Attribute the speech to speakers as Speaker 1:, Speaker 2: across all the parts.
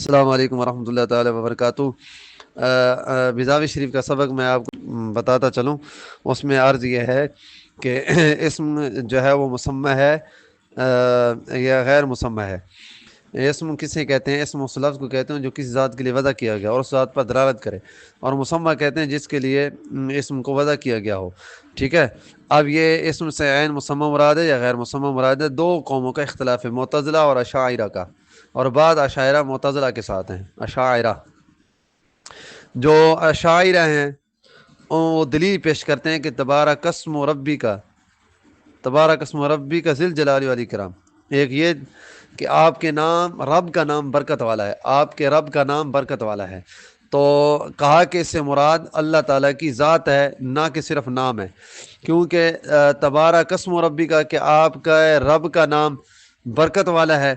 Speaker 1: السلام علیکم ورحمۃ اللہ تعالی وبرکاتہ۔ بیضاوی شریف کا سبق میں آپ کو بتاتا چلوں۔ اس میں عرض یہ ہے کہ اسم جو ہے وہ مسمى ہے یا غیر مسمى ہے۔ اسم کسے کہتے ہیں؟ اسم اس لفظ کو کہتے ہیں جو کسی ذات کے لیے وضع کیا گیا اور اس ذات پر دلالت کرے، اور مسمى کہتے ہیں جس کے لیے اسم کو وضع کیا گیا ہو۔ ٹھیک ہے، اب یہ اسم سے عین مسمى مراد ہے یا غیر مسمى مراد ہے؟ دو قوموں کا اختلاف ہے، معتزلہ اور اشاعرہ کا، اور بعض اشاعرہ معتزلہ کے ساتھ ہیں۔ اشاعرہ جو اشاعرہ ہیں وہ دلیل پیش کرتے ہیں کہ تبارک اسم ربی کا، تبارک اسم ربی کا ذل جلال والاکرام۔ ایک یہ کہ آپ کے نام، رب کا نام برکت والا ہے، آپ کے رب کا نام برکت والا ہے، تو کہا کہ اس سے مراد اللہ تعالیٰ کی ذات ہے، نہ کہ صرف نام ہے، کیونکہ تبارک اسم ربی کا کہ آپ کا رب کا نام برکت والا ہے،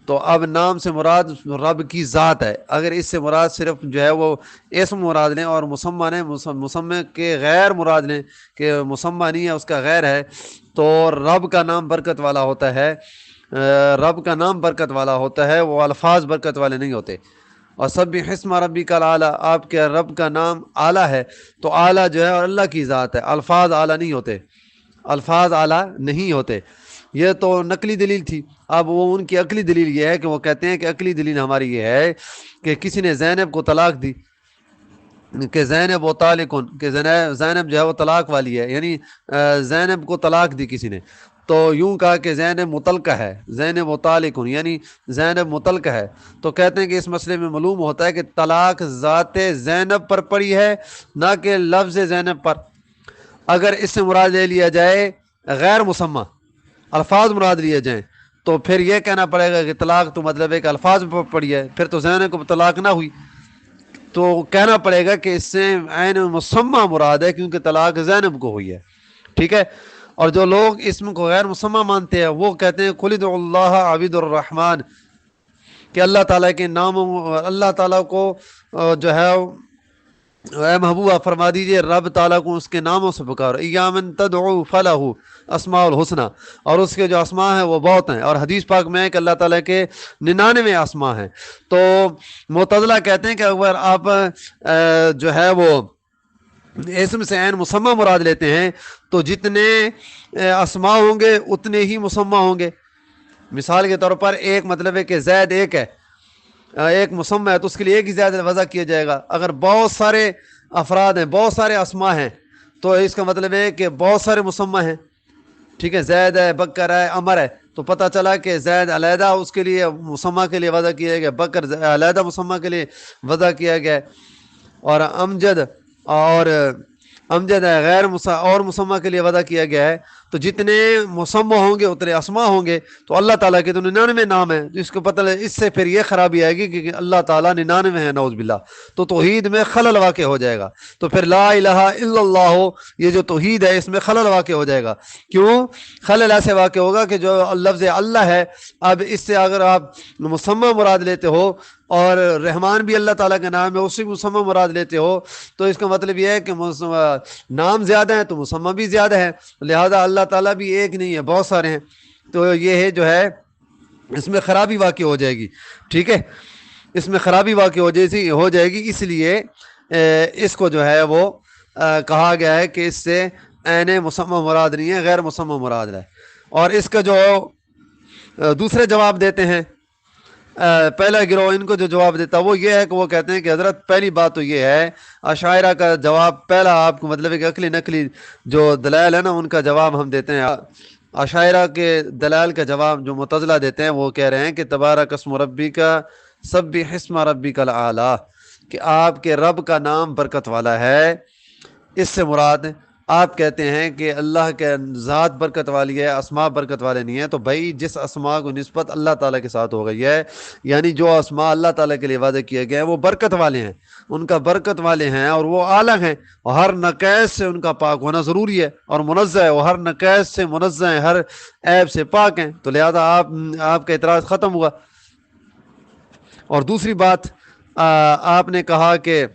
Speaker 1: تو اب نام سے مراد رب کی ذات ہے۔ اگر اس سے مراد صرف جو ہے وہ اسم مراد لیں اور مسمى نے مسمى کے غیر مراد لیں کہ مسمى نہیں ہے اس کا غیر ہے، تو رب کا نام برکت والا ہوتا ہے، رب کا نام برکت والا ہوتا ہے، وہ الفاظ برکت والے نہیں ہوتے۔ اور سبح اسم ربک الاعلیٰ، آپ کے رب کا نام اعلیٰ ہے، تو اعلیٰ جو ہے اللہ کی ذات ہے، الفاظ اعلیٰ نہیں ہوتے، الفاظ اعلیٰ نہیں ہوتے۔ یہ تو نقلی دلیل تھی۔ اب وہ ان کی عقلی دلیل یہ ہے کہ وہ کہتے ہیں کہ عقلی دلیل ہماری یہ ہے کہ کسی نے زینب کو طلاق دی کہ زینب و طالقن، کہ زینب جو ہے وہ طلاق والی ہے، یعنی زینب کو طلاق دی کسی نے، تو یوں کہا کہ زینب مطلقہ ہے، زینب و طالقن یعنی زینب مطلقہ ہے، تو کہتے ہیں کہ اس مسئلے میں معلوم ہوتا ہے کہ طلاق ذات زینب پر پڑی ہے، نہ کہ لفظ زینب پر۔ اگر اس سے مراد لے لیا جائے غیر مسمى، الفاظ مراد لیے جائیں، تو پھر یہ کہنا پڑے گا کہ طلاق تو مطلب ہے کہ الفاظ پر پڑی ہے، پھر تو زینب کو طلاق نہ ہوئی، تو کہنا پڑے گا کہ اس سے عین مسمى مراد ہے کیونکہ طلاق زینب کو ہوئی ہے۔ ٹھیک ہے، اور جو لوگ اسم کو غیر مسمى مانتے ہیں وہ کہتے ہیں قل ادعوا اللہ عبید الرحمن، کہ اللہ تعالیٰ کے ناموں، اللہ تعالیٰ کو جو ہے اے محبوبہ فرما دیجئے رب تعالیٰ کو اس کے ناموں سے پکارو، ایامن تدعو فلہ اسماء الحسنی، اور اس کے جو اسماء ہیں وہ بہت ہیں، اور حدیث پاک میں ہے کہ اللہ تعالیٰ کے 99 اسماء ہیں۔ تو معتزلہ کہتے ہیں کہ اگر آپ جو ہے وہ اسم سے عین مسمى مراد لیتے ہیں تو جتنے اسماء ہوں گے اتنے ہی مسمى ہوں گے۔ مثال کے طور پر ایک مطلب ہے کہ زید ایک ہے، ایک مسمى ہے تو اس کے لیے ایک ہی زید وضع کیا جائے گا۔ اگر بہت سارے افراد ہیں، بہت سارے اسماء ہیں، تو اس کا مطلب ہے کہ بہت سارے مسمى ہیں۔ ٹھیک ہے، زید ہے، بکر ہے، عمر ہے، تو پتہ چلا کہ زید علیحدہ اس کے لیے مسمى کے لیے وضع کیا گیا، بکر علیحدہ مسمى کے لیے وضع کیا گیا، اور امجد ہے غیر اور مسمى کے لیے وضع کیا گیا ہے۔ تو جتنے مسمى ہوں گے اتنے اسماء ہوں گے، تو اللہ تعالیٰ کے تو 99 نام ہیں، جس کو پتہ اس سے پھر یہ خرابی آئے گی کہ اللہ تعالیٰ 99 ہے، نعوذ باللہ، تو توحید میں خلل واقع ہو جائے گا، تو پھر لا الہ الا اللہ یہ جو توحید ہے اس میں خلل واقع ہو جائے گا۔ کیوں خلل ایسے واقع ہوگا کہ جو لفظ اللہ ہے، اب اس سے اگر آپ مسمى مراد لیتے ہو اور رحمان بھی اللہ تعالیٰ کا نام ہے، اسی مسمى مراد لیتے ہو، تو اس کا مطلب یہ ہے کہ نام زیادہ ہیں تو مسمى بھی زیادہ ہے، لہذا اللہ تعالیٰ بھی ایک نہیں ہے، بہت سارے ہیں، تو یہ ہے جو ہے اس میں خرابی واقع ہو جائے گی۔ ٹھیک ہے، اس میں خرابی واقع ہو جائے گی، اس لیے اس کو جو ہے وہ کہا گیا ہے کہ اس سے عین مسمى مراد نہیں ہے، غیر مسمى مراد ہے۔ اور اس کا جو دوسرے جواب دیتے ہیں، پہلا گروہ ان کو جو جواب دیتا وہ یہ ہے کہ وہ کہتے ہیں کہ حضرت پہلی بات تو یہ ہے، اشاعرہ کا جواب پہلا آپ کو مطلب ہے کہ عقلی نقلی جو دلائل ہے نا ان کا جواب ہم دیتے ہیں۔ اشاعرہ کے دلائل کا جواب جو معتزلہ دیتے ہیں وہ کہہ رہے ہیں کہ تبارک اسم ربی کا سبح اسم ربک الاعلیٰ، کہ آپ کے رب کا نام برکت والا ہے، اس سے مراد آپ کہتے ہیں کہ اللہ کے ذات برکت والی ہے، اسماء برکت والے نہیں ہیں، تو بھائی جس اسماء کو نسبت اللہ تعالیٰ کے ساتھ ہو گئی ہے، یعنی جو اسماء اللہ تعالیٰ کے لیے وعدہ کیے گئے ہیں وہ برکت والے ہیں، ان کا برکت والے ہیں اور وہ اعلیٰ ہیں، اور ہر نقائص سے ان کا پاک ہونا ضروری ہے، اور منزہ ہے، وہ ہر نقائص سے منزہ ہیں، ہر عیب سے پاک ہیں، تو لہذا آپ کا اعتراض ختم ہوا۔ اور دوسری بات آپ نے کہا کہ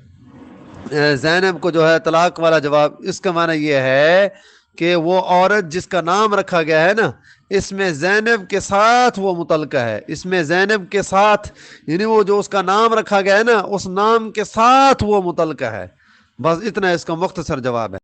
Speaker 1: زینب کو جو ہے طلاق والا جواب، اس کا معنی یہ ہے کہ وہ عورت جس کا نام رکھا گیا ہے نا، اس میں زینب کے ساتھ وہ متعلقہ ہے، اس میں زینب کے ساتھ، یعنی وہ جو اس کا نام رکھا گیا ہے نا، اس نام کے ساتھ وہ متعلقہ ہے. بس اتنا اس کا مختصر جواب ہے.